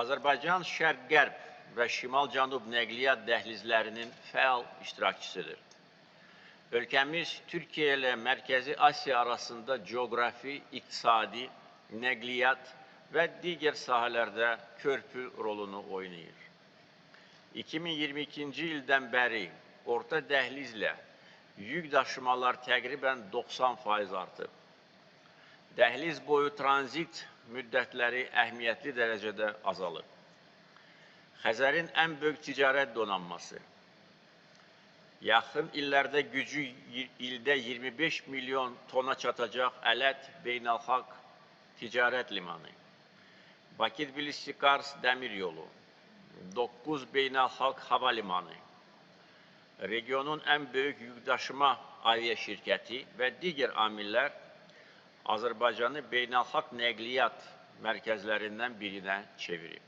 Azərbaycan şərq-qərb və şimal-cənub nəqliyyat dəhlizlərinin fəal iştirakçısıdır. Ölkəmiz Türkiyə ilə Mərkəzi Asiya arasında coğrafi, iqtisadi, nəqliyyat və digər sahələrdə körpü rolunu oynayır. 2022-ci ildən bəri orta dəhlizlə yük daşımalar təqribən 90% artıb. Dəhliz boyu tranzit müddətləri əhəmiyyətli dərəcədə azalıb. Xəzərin ən böyük ticarət donanması, yaxın illərdə gücü ildə 25 milyon tona çatacaq Ələt Beynəlxalq Ticarət Limanı, Bakı-Tbilisi-Kars dəmir yolu, 9 Beynəlxalq Hava Limanı, regionun ən böyük yükdaşıma aviaşirkəti və digər amillər Azərbaycanı beynəlxalq nəqliyyat mərkəzlərindən birinə çevirib.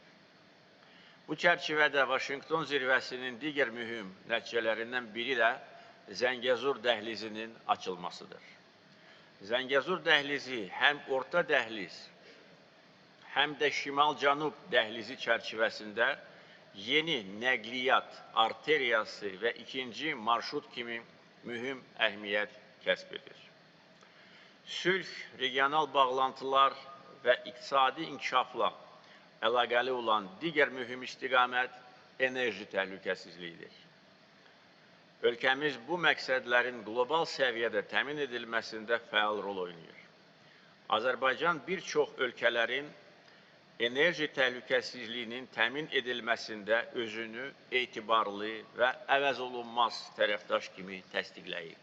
Bu çərçivədə Vaşinqton zirvəsinin digər mühüm nəticələrindən biri də Zəngəzur dəhlizinin açılmasıdır. Zəngəzur dəhlizi həm orta dəhliz, həm də şimal-cənub dəhlizi çərçivəsində yeni nəqliyyat arteriyası və ikinci marşrut kimi mühüm əhəmiyyət kəsb edir. Sülh, regional bağlantılar və iqtisadi inkişafla əlaqəli olan digər mühüm istiqamət enerji təhlükəsizliyidir. Ölkəmiz bu məqsədlərin qlobal səviyyədə təmin edilməsində fəal rol oynayır. Azərbaycan bir çox ölkələrin enerji təhlükəsizliyinin təmin edilməsində özünü etibarlı və əvəzolunmaz tərəfdaş kimi təsdiqləyib.